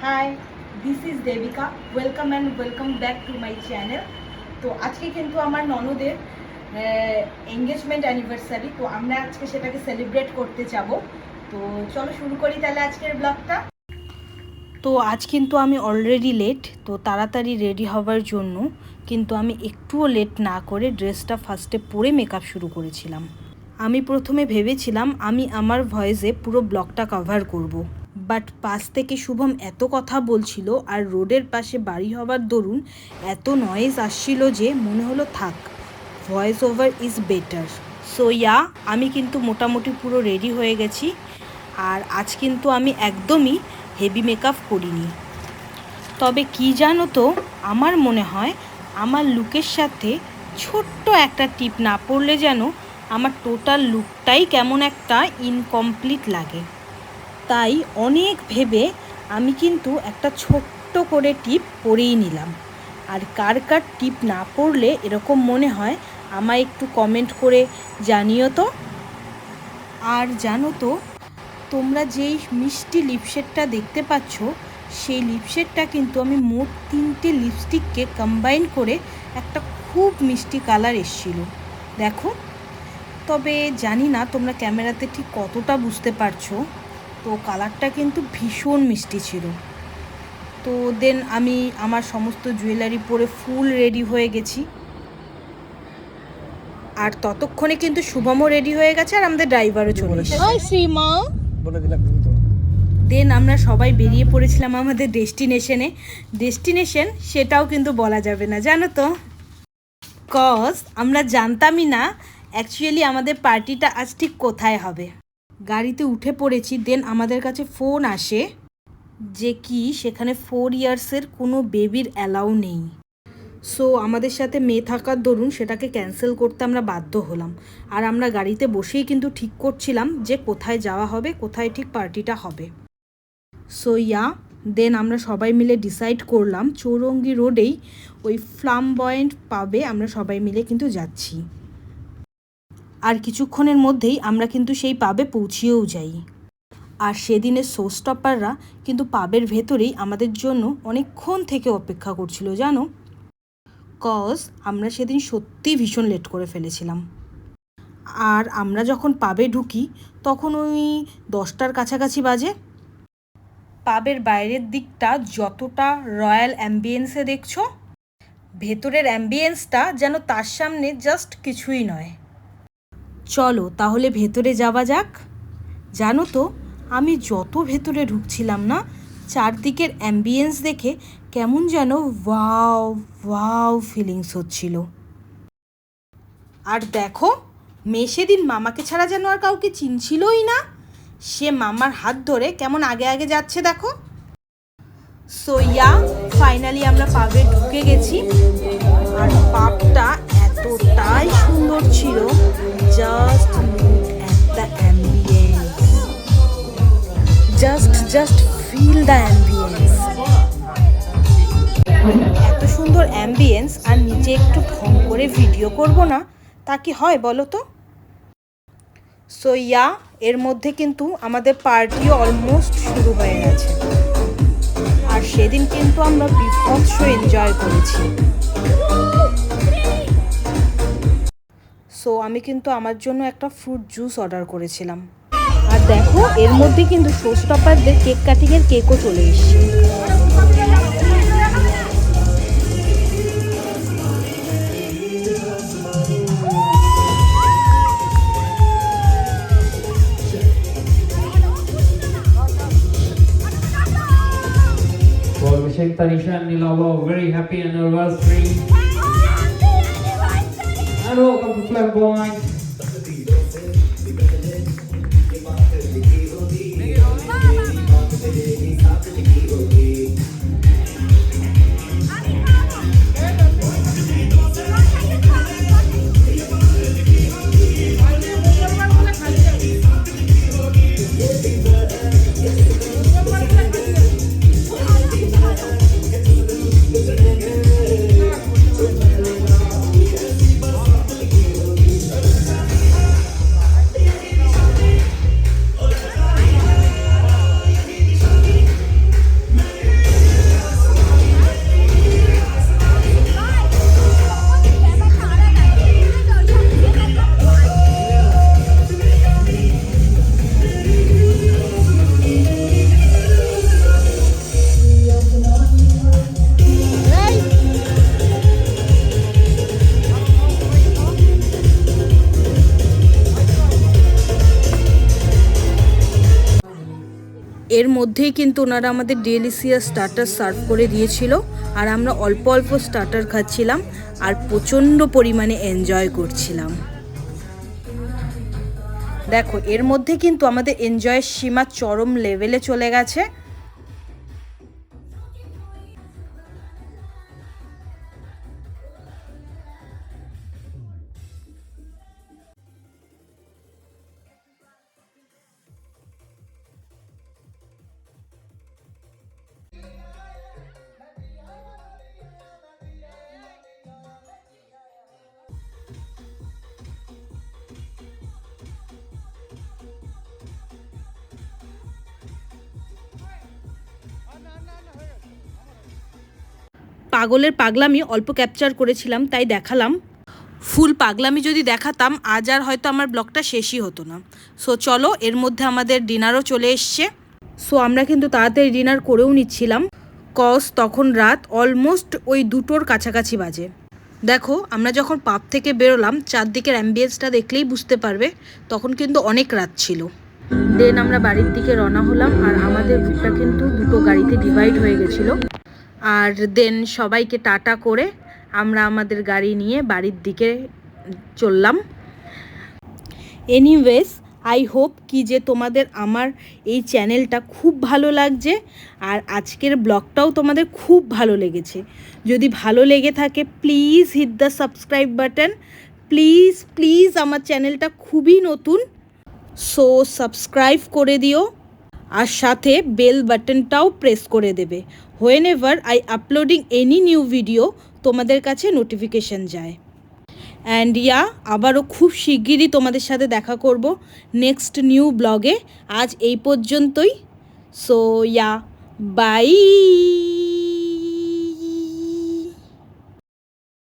High, this is Debika. Welcome and welcome back to my channel. তো আজকে কিন্তু আমার ননদের এঙ্গেজমেন্ট অ্যানিভার্সারি, তো আমরা আজকে সেটাকে সেলিব্রেট করতে যাব। তো চলো শুরু করি তাহলে আজকের ব্লগটা। তো আজ কিন্তু আমি অলরেডি লেট, তো তাড়াতাড়ি রেডি হওয়ার জন্য কিন্তু আমি একটুও লেট না করে ড্রেসটা ফার্স্টে পরে মেকআপ শুরু করেছিলাম। আমি প্রথমে ভেবেছিলাম আমি আমার ভয়েসে পুরো ব্লগটা কভার করব। বাট পাশ থেকে শুভম এত কথা বলছিল আর রোডের পাশে বাড়ি হওয়ার দরুন এত নয়েজ আসছিল যে মনে হলো থাক, voice over is better. So yeah, আমি কিন্তু মোটামুটি পুরো রেডি হয়ে গেছি। আর আজ কিন্তু আমি একদমই হেভি মেকআপ করিনি। তবে কি জানো তো, আমার মনে হয় আমার লুকের সাথে ছোট্ট একটা টিপ না পড়লে যেন আমার টোটাল লুকটাই কেমন একটা ইনকমপ্লিট লাগে। তাই অনেক ভেবে আমি কিন্তু একটা ছোট্ট করে টিপ পরেই নিলাম। আর কার কার টিপ না পড়লে এরকম মনে হয় আমায় একটু কমেন্ট করে জানিও তো। আর জানো তো, তোমরা যেই মিষ্টি লিপশেডটা দেখতে পাচ্ছ, সেই লিপশেডটা কিন্তু আমি মোট 3টে লিপস্টিককে কম্বাইন করে একটা খুব মিষ্টি কালার এসেছিল, দেখো। তবে জানি না তোমরা ক্যামেরাতে ঠিক কতটা বুঝতে পারছো, তো কালারটা কিন্তু ভীষণ মিষ্টি ছিল। তো দেন আমি আমার সমস্ত জুয়েলারি পরে ফুল রেডি হয়ে গেছি। আর ততক্ষণে কিন্তু শুভমও রেডি হয়ে গেছে আর আমাদের ড্রাইভারও চলে এসেছে। হাই শ্রীমা। দেন আমরা সবাই বেরিয়ে পড়েছিলাম আমাদের ডেস্টিনেশন সেটাও কিন্তু বলা যাবে না, জানো তো। কজ আমরা জানতামই না অ্যাকচুয়ালি আমাদের পার্টিটা আজ ঠিক কোথায় হবে। গাড়িতে উঠে পড়েছি, দেন আমাদের কাছে ফোন আসে যে কি সেখানে 4 ইয়ার্সের কোনো বেবির অ্যালাউ নেই। সো আমাদের সাথে মেয়ে থাকার দরুন সেটাকে ক্যান্সেল করতে আমরা বাধ্য হলাম। আর আমরা গাড়িতে বসেই কিন্তু ঠিক করছিলাম যে কোথায় যাওয়া হবে, কোথায় ঠিক পার্টিটা হবে। সো ইয়া, দেন আমরা সবাই মিলে ডিসাইড করলাম চৌরঙ্গি রোডেই ওই ফ্লামবয়েন্ট পাবে আমরা সবাই মিলে কিন্তু যাচ্ছি। আর কিছুক্ষণের মধ্যেই আমরা কিন্তু সেই পাবে পৌঁছেও যাই। আর সেদিনের শো স্টপাররা কিন্তু পাবের ভেতরেই আমাদের জন্য অনেকক্ষণ থেকে অপেক্ষা করছিল, জানো। কজ আমরা সেদিন সত্যিই ভীষণ লেট করে ফেলেছিলাম। আর আমরা যখন পাবে ঢুকি তখন ওই 10টার কাছাকাছি বাজে। পাবের বাইরের দিকটা যতটা রয়্যাল অ্যাম্বিয়েন্সে দেখছো, ভেতরের অ্যাম্বিয়েন্সটা যেন তার সামনে জাস্ট কিছুই নয়। চলো তাহলে ভেতরে যাওয়া যাক। জানো তো, আমি যত ভেতরে ঢুকছিলাম না, চারদিকের অ্যাম্বিয়েন্স দেখে কেমন যেন ওয়াও ওয়াও ফিলিংস হচ্ছিল। আর দেখো, মেয়ে সেদিন মামাকে ছাড়া যেন আর কাউকে চিনছিলই না। সে মামার হাত ধরে কেমন আগে আগে যাচ্ছে দেখো। সো ইয়া, ফাইনালি আমরা পাবে ঢুকে গেছি। আর পাবটা এতটাই সুন্দর ছিল, just look at the ambience, just feel the ambience. এত সুন্দর অ্যাম্বিয়েন্স আর নিচে একটু ঢং করে ভিডিও করব না, তা কি হয় বলো তো। সো ইয়া, এর মধ্যে কিন্তু আমাদের পার্টিও অলমোস্ট শুরু হয়ে গেছে। আর সেদিন কিন্তু আমরা বিভৎস এনজয় করেছি। সো আমি কিন্তু আমার জন্য একটা ফ্রুট জুস অর্ডার করেছিলাম। আর দেখো, এর মধ্যে কিন্তু শো স্টপারদের কেক কাটিংয়ের কেকও চলে এসেছে। For wishing Tanisha and Nilava a very happy anniversary. And welcome to Flamboyant. এর মধ্যেই কিন্তু ওনারা আমাদের ডেলিশিয়াস স্টার্টার সার্ভ করে দিয়েছিল, আর আমরা অল্প অল্প স্টার্টার খাচ্ছিলাম আর প্রচণ্ড পরিমাণে এনজয় করছিলাম। দেখো এর মধ্যে কিন্তু আমাদের এনজয়ের সীমা চরম লেভেলে চলে গেছে। পাগলের পাগলামি অল্প ক্যাপচার করেছিলাম, তাই দেখালাম। ফুল পাগলামি যদি দেখাতাম আজ আর হয়তো আমার ব্লগটা শেষই হতো না। সো চলো, এর মধ্যে আমাদের ডিনারও চলে এসছে। সো আমরা কিন্তু তাড়াতাড়ি ডিনার করেও নিচ্ছিলাম, কজ তখন রাত অলমোস্ট ওই 2টোর কাছাকাছি বাজে। দেখো আমরা যখন পাব থেকে বেরোলাম, চারদিকের অ্যাম্বিয়েন্সটা দেখলেই বুঝতে পারবে তখন কিন্তু অনেক রাত ছিল। দেন আমরা বাড়ির দিকে রওনা হলাম, আর আমাদের গ্রুপটা কিন্তু 2টো গাড়িতে ডিভাইড হয়ে গেছিলো। আর দেন সবাইকে টাটা করে আমরা আমাদের গাড়ি নিয়ে বাড়ির দিকে চললাম। এনিওয়েজ, আই হোপ কি যে তোমাদের আমার এই চ্যানেলটা খুব ভালো লাগছে, আর আজকের ব্লগটাও তোমাদের খুব ভালো লেগেছে। যদি ভালো লেগে থাকে please hit the subscribe button. Please please, আমার চ্যানেলটা খুবই নতুন, সো সাবস্ক্রাইব করে দিও, আর সাথে বেল বাটনটাও প্রেস করে দেবে। When ever I uploading any new video তোমাদের কাছে নোটিফিকেশান যায়। অ্যান্ড আবারও খুব শিগগিরই তোমাদের সাথে দেখা করব নেক্সট নিউ ব্লগে। আজ এই পর্যন্তই। So by.